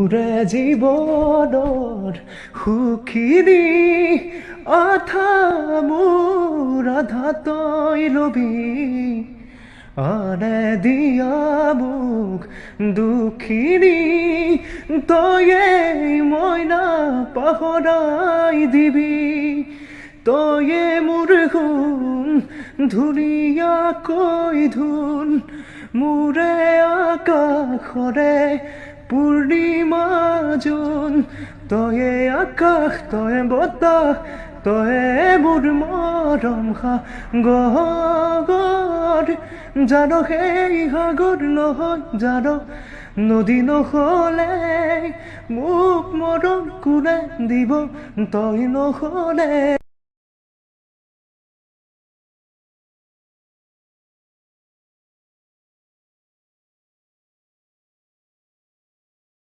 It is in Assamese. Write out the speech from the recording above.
মোৰে জীৱনৰ সুখীনি আধা মোৰ আধা তই লবি আনে দিয়া মোক দুখিনী তয়ে মইনা পাহৰাই দিবি তয়ে মোৰ গুণ ধুনীয়াকৈ ধুন মোৰে আকাশৰে পূৰ্ণিমা জোন তয়ে আকাশ তয়ে বতাহ তয়ে মোৰ মৰম সাগৰ জান সেই সাগৰ নহয় জান নদী নহ'লে মোক মৰম কোনে দিব তই নহ'লে